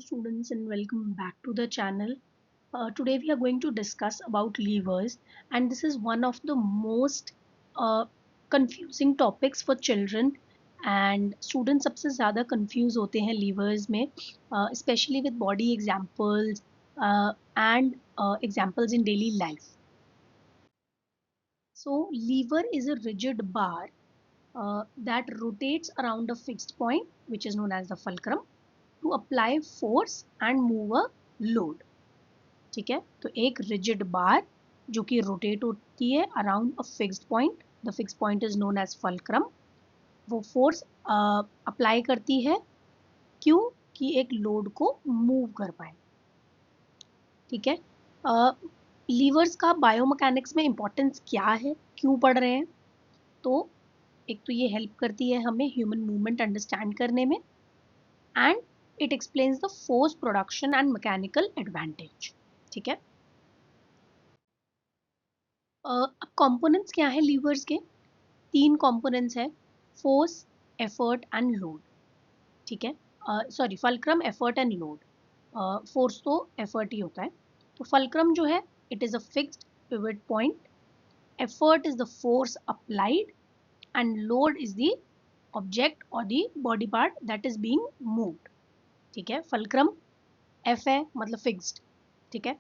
students, and welcome back to the channel. Today we are going to discuss about levers, and this is one of the most confusing topics for children. And students सबसे ज़्यादा confuse होते हैं levers में, especially with body examples and examples in daily life. So lever is a rigid bar that rotates around a fixed point, which is known as the fulcrum, to apply force and move a load. ठीक है, तो एक rigid bar जो कि rotate होती है around a fixed point, the fixed point is known as fulcrum, वो force apply करती है क्यों कि एक लोड को मूव कर पाए. ठीक है, लीवर्स का बायोमैकेनिक्स में इंपॉर्टेंस क्या है, क्यों पढ़ रहे हैं? तो एक तो ये हेल्प करती है हमें ह्यूमन मूवमेंट अंडरस्टैंड करने में, and it explains the force production and mechanical advantage. ठीक है, अब कंपोनेंट्स क्या है लीवर्स के? तीन कंपोनेंट्स है, फोर्स, एफर्ट एंड लोड. ठीक है, sorry, fulcrum, effort and load. Force तो एफर्ट ही होता है. तो फल्क्रम जो है it is a fixed pivot point, effort is the force applied, and load is the object और the body part that is being moved. ठीक है, फल्क्रम एफ है मतलब फिक्स्ड. ठीक है,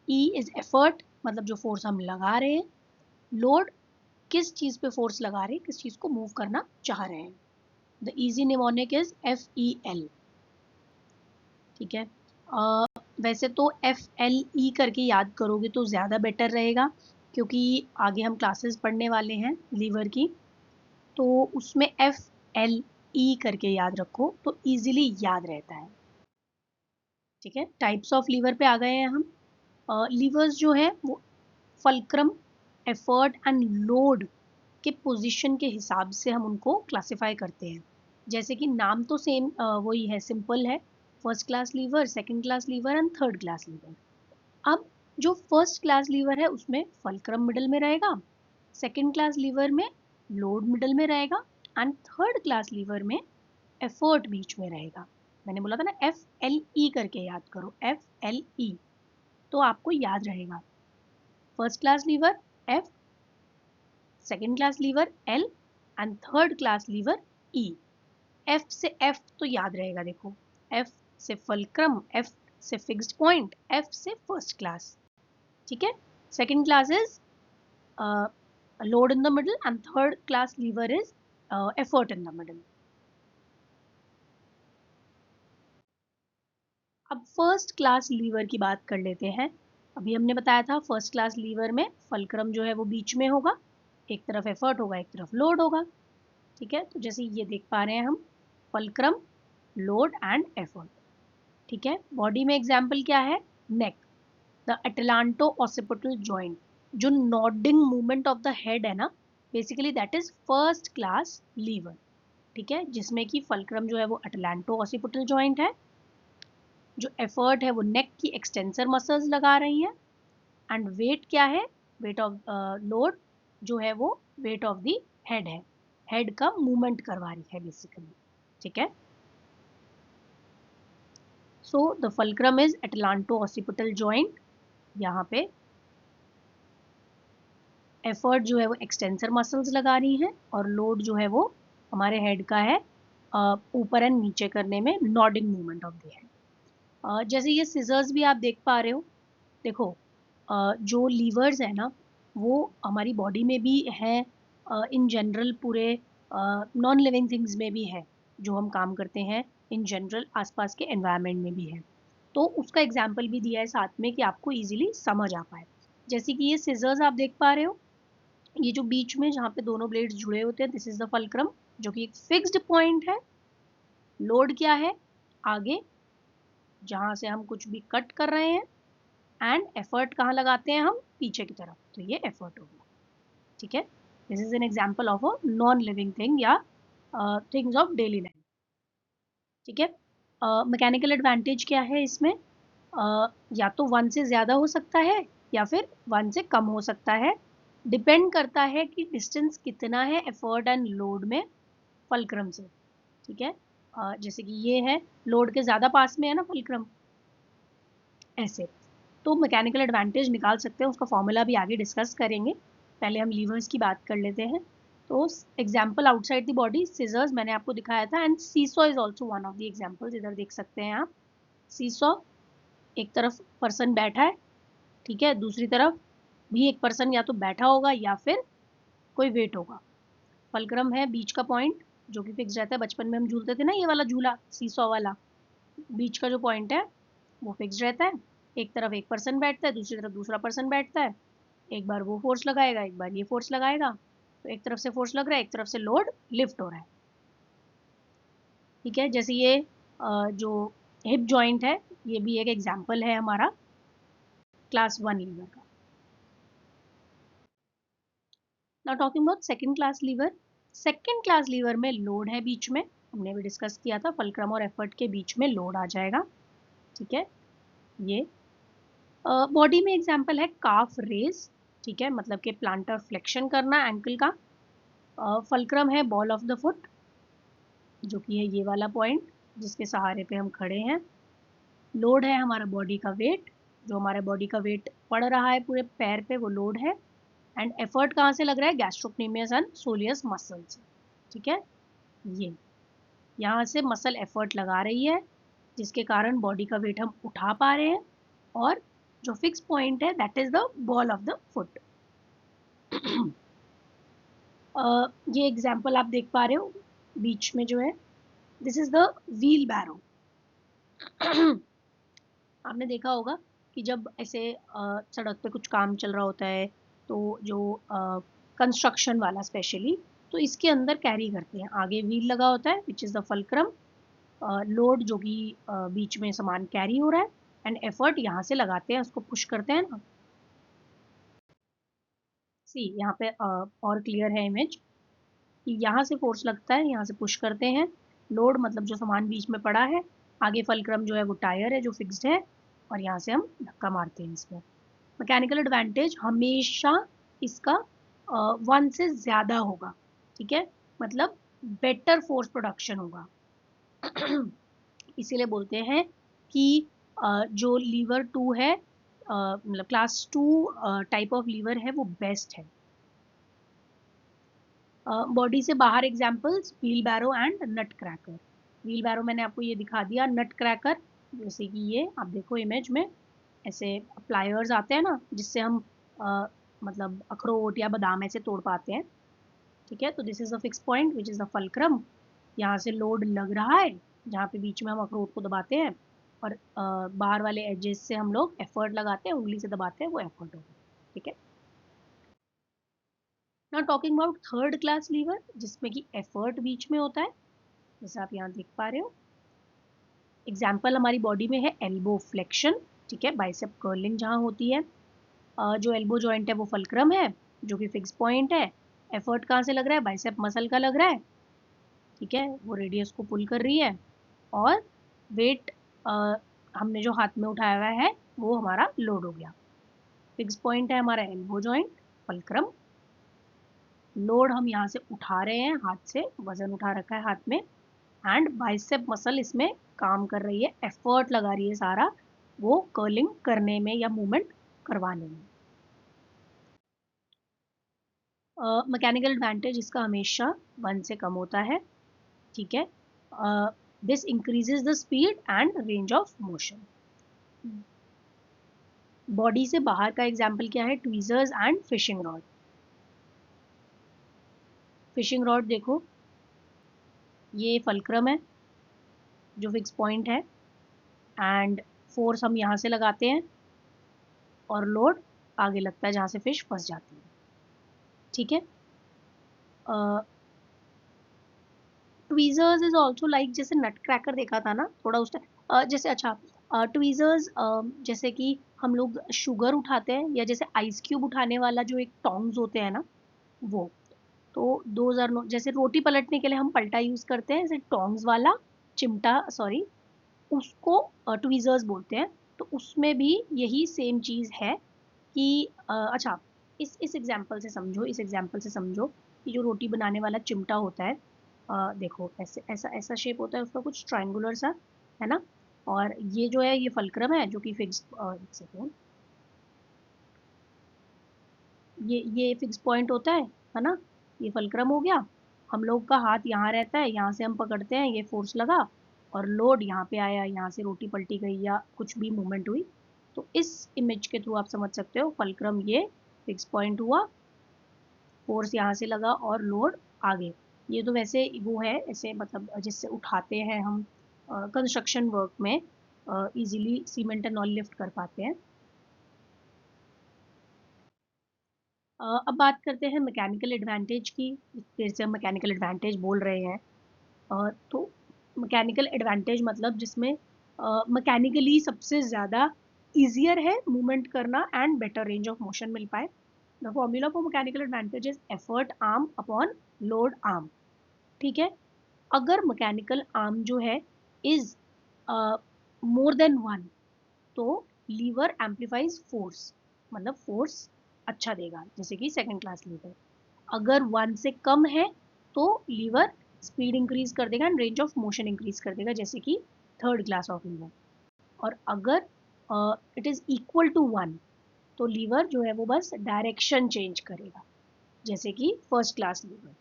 ई इज एफर्ट मतलब जो फोर्स हम लगा रहे हैं, लोड किस चीज पे फोर्स लगा रहे हैं, किस चीज को मूव करना चाह रहे हैं. The easy mnemonic is FEL. ठीक है, वैसे तो FLE करके याद करोगे तो ज़्यादा बेटर रहेगा, क्योंकि आगे हम क्लासेस पढ़ने वाले हैं लीवर की, तो उसमें FLE करके याद रखो तो इजीली याद रहता है. ठीक है, टाइप्स ऑफ लीवर पे आ गए हैं हम. लीवर्स जो है वो फल्क्रम, एफर्ट एंड लोड के पोजीशन के हिसाब से हम उनको क्लासिफाई करते हैं. जैसे कि नाम तो सेम वही है, सिंपल है, first class liver, second class liver and third class lever. अब जो फर्स्ट क्लास लीवर है उसमें फल्क्रम मिडल में रहेगा, सेकंड क्लास लीवर में लोड मिडल में रहेगा, एंड थर्ड क्लास लीवर में एफर्ट बीच में रहेगा. मैंने बोला था ना FLE करके याद करो, FLE, तो आपको याद रहेगा. First class liver F, second class lever L and third class lever E. F से F तो याद रहेगा, देखो F से फल्क्रम, F से फिक्स्ड पॉइंट, F से फर्स्ट क्लास. ठीक है, second class is load in the middle and third class lever is effort in the middle. अब फर्स्ट क्लास लीवर की बात कर लेते हैं. अभी हमने बताया था फर्स्ट क्लास लीवर में फल्क्रम जो है वो बीच में होगा, एक तरफ एफर्ट होगा, एक तरफ लोड होगा. ठीक है, तो जैसे ये देख पा रहे हैं हम, फल्क्रम, लोड एंड एफर्ट. ठीक है, बॉडी में एग्जाम्पल क्या है? नेक, द अटलांटो ऑसिपिटल जॉइंट, जो nodding movement of the head है ना, basically that is first class liver. ठीक है, जिसमें कि फल्क्रम जो है वो अटलांटो ऑसिपिटल जॉइंट है, जो एफर्ट है वो नेक की एक्सटेंसर मसल्स लगा रही हैं, एंड वेट क्या है? वेट ऑफ लोड जो है वो वेट ऑफ द हेड है, हेड का मूवमेंट करवा रही है बेसिकली. ठीक है, so the fulcrum is atlanto occipital joint. यहाँ पे एफर्ट जो है वो एक्सटेंसर मसल्स लगा रही हैं, और लोड जो है वो हमारे हेड का है, ऊपर एंड नीचे करने में nodding movement of the head. जैसे ये सिजर्स भी आप देख पा रहे हो, देखो जो लीवर्स है ना वो हमारी बॉडी में भी है, इन जनरल पूरे नॉन लिविंग थिंग्स में भी है, जो हम काम करते हैं इन जनरल आसपास के एनवायरनमेंट में भी है. तो उसका एग्जाम्पल भी दिया है साथ में कि आपको इजीली समझ आ पाए. जैसे कि ये सिजर्स आप देख पा रहे हो, ये जो बीच में जहाँ पे दोनों ब्लेड्स जुड़े होते हैं, दिस इज द फल्क्रम, जो कि एक फिक्स्ड पॉइंट है. लोड क्या है? आगे जहाँ से हम कुछ भी कट कर रहे हैं, एंड एफर्ट कहाँ लगाते हैं हम? पीछे की तरफ, तो ये एफर्ट हो गया. ठीक है, this is an example of a non living thing या थिंग्स ऑफ डेली लाइफ. ठीक है, मैकेनिकल एडवांटेज क्या है इसमें? या तो वन से ज़्यादा हो सकता है या फिर वन से कम हो सकता है, डिपेंड करता है कि डिस्टेंस कितना है एफर्ट एंड लोड में फल्क्रम से. ठीक है, जैसे कि ये है, लोड के ज़्यादा पास में है ना फुलक्रम, ऐसे। तो मैकेनिकल एडवांटेज निकाल सकते हैं, उसका फॉर्मूला भी आगे डिस्कस करेंगे, पहले हम लीवर्स की बात कर लेते हैं। तो example outside the body, scissors मैंने आपको दिखाया था, and seesaw is also one of the examples, इधर देख सकते हैं आप। सीसॉ, एक तरफ पर्सन बैठा है, ठीक है, दूसरी तरफ भी एक पर्सन या तो बैठा होगा या फिर कोई वेट होगा। फलक्रम है बीच का पॉइंट, जो कि फिक्स रहता है, बचपन में हम झूलते थे ना ये वाला झूला सीसॉ वाला, बीच का जो पॉइंट है वो फिक्स रहता है। एक तरफ एक पर्सन बैठता है, दूसरी तरफ दूसरा पर्सन बैठता है, एक बार वो फोर्स लगाएगा, एक बार ये फोर्स लगाएगा, तो एक तरफ से फोर्स लग रहा है, एक तरफ से लोड लिफ्ट हो रहा है, ठीक है। जैसे ये जो हिप जॉइंट है, ये भी एक एग्जाम्पल है हमारा क्लास 1 लीवर का। Now talking about second class liver. Second class liver में लोड है बीच में, हमने भी डिस्कस किया था, फलक्रम और एफर्ट के बीच में लोड आ जाएगा, ठीक है। ये बॉडी में एग्जाम्पल है काफ रेज, ठीक है, मतलब कि प्लांटर फ्लेक्शन करना एंकल का। फलक्रम है बॉल ऑफ द फुट, जो कि है ये वाला पॉइंट जिसके सहारे पे हम खड़े हैं। लोड है हमारा बॉडी का वेट, जो हमारे बॉडी का वेट पड़ रहा है पूरे पैर पे, वो लोड है। एंड एफर्ट कहाँ से लग रहा है, गैस्ट्रोक्नीमियस एंड सोलियस मसल से, ठीक है। ये यहाँ से मसल एफर्ट लगा रही है, जिसके कारण बॉडी का वेट हम उठा पा रहे हैं, और जो फिक्स पॉइंट है that is the ball of the foot. ये एग्जाम्पल आप देख पा रहे हो बीच में जो है, दिस इज द व्हील बैरो। आपने देखा होगा कि जब ऐसे सड़क पे कुछ काम चल रहा होता है, तो जो कंस्ट्रक्शन वाला स्पेशली, तो इसके अंदर कैरी करते हैं, आगे व्हील लगा होता है which is the fulcrum, load जो कि बीच में सामान कैरी हो रहा है, एंड एफर्ट यहाँ से लगाते हैं, उसको पुश करते हैं ना। सी यहाँ पे और क्लियर है इमेज, कि यहाँ से फोर्स लगता है, यहाँ से पुश करते हैं, लोड मतलब जो सामान बीच में पड़ा है, आगे फलक्रम जो है वो टायर है जो फिक्स्ड है, और यहाँ से हम धक्का मारते हैं इसमें। मैकेनिकल एडवांटेज हमेशा इसका 1 से ज़्यादा होगा, ठीक है, मतलब बेटर फोर्स प्रोडक्शन होगा। इसीलिए बोलते हैं कि जो लीवर 2 है, मतलब क्लास 2 टाइप ऑफ लीवर है, वो बेस्ट है। बॉडी से बाहर examples wheelbarrow and nutcracker. Wheelbarrow मैंने आपको ये दिखा दिया, नट क्रैकर जैसे कि ये आप देखो इमेज में, ऐसे प्लायर्स आते हैं ना जिससे हम मतलब अखरोट या बादाम ऐसे तोड़ पाते हैं, ठीक है। तो this is the fix point which is the fulcrum, यहाँ से लोड लग रहा है, जहाँ पे बीच में हम अखरोट को दबाते हैं, और बाहर वाले एजेस से हम लोग एफर्ट लगाते हैं, उंगली से दबाते हैं, वो एफर्ट होगा, ठीक है। Now talking about third class lever, जिसमें कि एफर्ट बीच में होता है, जैसे आप यहाँ देख पा रहे हो। एग्जाम्पल हमारी बॉडी में है एल्बो फ्लेक्शन, ठीक है, बाइसेप कर्लिंग जहाँ होती है। जो एल्बो जॉइंट है वो फलक्रम है, जो कि फिक्स पॉइंट है। एफर्ट कहाँ से लग रहा है, बाइसेप मसल का लग रहा है, ठीक है, वो रेडियस को पुल कर रही है, और वेट हमने जो हाथ में उठाया हुआ है वो हमारा लोड हो गया। फिक्स पॉइंट है हमारा एल्बो जॉइंट, फलक्रम, लोड हम यहाँ से उठा रहे हैं, हाथ से वजन उठा रखा है हाथ में, एंड बाइसेप मसल इसमें काम कर रही है, एफर्ट लगा रही है सारा वो कर्लिंग करने में या मूवमेंट करवाने में। मैकेनिकल एडवांटेज इसका हमेशा 1 से कम होता है, ठीक है। This increases the speed and range of motion. Body से बाहर का एग्जाम्पल क्या है, tweezers and fishing rod. Fishing rod देखो, ये फलक्रम है जो फिक्स पॉइंट है, एंड फोर्स हम यहाँ से लगाते हैं, और लोड आगे लगता है जहाँ से फिश फंस जाती है, ठीक है। ट्वीजर्स इज ऑल्सो लाइक, जैसे नट क्रैकर देखा था ना थोड़ा उस टाइम, जैसे अच्छा, ट्वीजर्स जैसे कि हम लोग शुगर उठाते हैं, या जैसे आइस क्यूब उठाने वाला जो एक टोंग्स होते हैं ना, वो, तो 2009 जैसे रोटी पलटने के लिए हम पलटा यूज करते हैं, जैसे टोंग्स वाला चिमटा, सॉरी, उसको ट्वीजर्स बोलते हैं। तो उसमें भी यही सेम चीज है कि अच्छा, इस एग्जांपल से समझो, इस एग्जांपल से समझो कि जो रोटी बनाने वाला चिमटा होता है, देखो ऐसे ऐसा ऐसा शेप होता है उसका, कुछ ट्रायंगुलर सा, है ना। और ये जो है ये फल्क्रम है, जो कि फिक्स, एक सेकेंड, ये फिक्स पॉइंट होता है ना। ये फल्क्रम हो गया। हम लोग का हाथ यहाँ रहता है, यहाँ से हम पकड़ते हैं, ये फोर्स लगा और लोड यहाँ पे आया, यहाँ से रोटी पलटी गई या कुछ भी मूवमेंट हुई। तो इस इमेज के थ्रू आप समझ सकते हो, फल्क्रम ये फिक्स पॉइंट हुआ, फोर्स यहाँ से लगा और लोड आगे। ये तो वैसे वो है ऐसे, मतलब जिससे उठाते हैं हम कंस्ट्रक्शन वर्क में, easily cement and all lift कर पाते हैं। अब बात करते हैं मैकेनिकल एडवांटेज की। फिर से हम मैकेनिकल एडवांटेज बोल रहे हैं। तो मैकेनिकल एडवांटेज मतलब जिसमें मैकेनिकली सबसे ज़्यादा ईजियर है मूवमेंट करना and better range of motion मिल पाए। The formula for mechanical advantage is effort arm upon load arm. ठीक है। अगर मैकेनिकल आर्म जो है इज मोर देन वन, तो लीवर एम्पलीफाइज फोर्स, मतलब फोर्स अच्छा देगा, जैसे कि सेकंड क्लास लीवर। अगर वन से कम है तो लीवर स्पीड इंक्रीज कर देगा and range of motion increase कर देगा, जैसे कि थर्ड क्लास ऑफ लीवर। और अगर it is equal to one, तो लीवर जो है वो बस डायरेक्शन चेंज करेगा, जैसे कि फर्स्ट क्लास लीवर।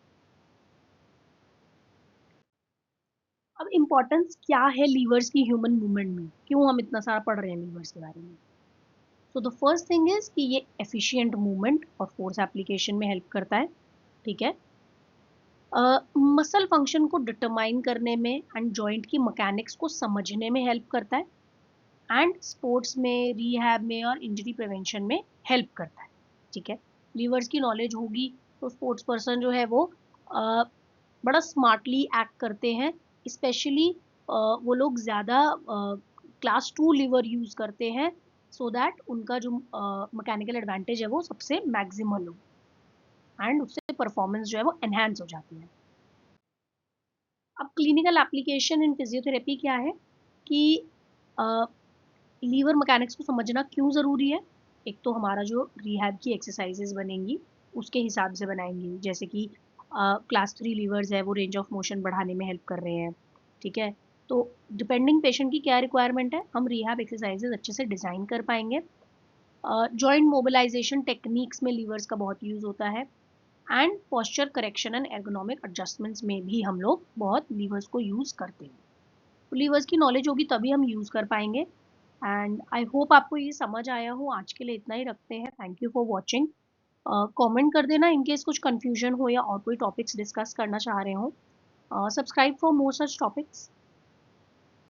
अब इम्पोर्टेंस क्या है लीवर्स की ह्यूमन मूवमेंट में, क्यों हम इतना सारा पढ़ रहे हैं लीवर्स के बारे में। So the first thing is कि ये एफिशिएंट मूवमेंट और फोर्स एप्लीकेशन में हेल्प करता है। ठीक है। मसल फंक्शन को डिटरमाइन करने में एंड जॉइंट की मैकेनिक्स को समझने में हेल्प करता है, एंड स्पोर्ट्स में, रिहैब में और इंजरी प्रिवेंशन में हेल्प करता है। ठीक है। लीवर्स की नॉलेज होगी तो स्पोर्ट्स पर्सन जो है वो बड़ा स्मार्टली एक्ट करते हैं। स्पेशली वो लोग ज़्यादा क्लास टू लीवर यूज़ करते हैं, सो दैट उनका जो मैकेनिकल एडवांटेज है वो सबसे मैक्सिमल हो, एंड उससे परफॉर्मेंस जो है वो एनहांस हो जाती है। अब क्लिनिकल एप्लीकेशन इन फिजियोथेरेपी क्या है कि लीवर मैकेनिक्स को समझना क्यों ज़रूरी है। एक तो हमारा जो रिहैब की एक्सरसाइजेज बनेंगी उसके हिसाब से बनाएंगी, जैसे कि क्लास थ्री लीवर्स है वो रेंज ऑफ मोशन बढ़ाने में हेल्प कर रहे हैं। ठीक है। तो डिपेंडिंग पेशेंट की क्या रिक्वायरमेंट है, हम रिहैब एक्सरसाइजेज अच्छे से डिज़ाइन कर पाएंगे। जॉइंट मोबिलाइजेशन टेक्निक्स में लीवर्स का बहुत यूज़ होता है, and posture correction and ergonomic adjustments में भी हम लोग बहुत लीवर्स को यूज़ करते हैं। तो लीवर्स की नॉलेज होगी तभी हम यूज़ कर पाएंगे। एंड आई होप आपको ये समझ आया हो। आज के लिए इतना ही रखते हैं। Thank you for watching. Comment कर देना इन केस कुछ कन्फ्यूजन हो या और कोई टॉपिक्स डिस्कस करना चाह रहे हो। Subscribe for more such topics.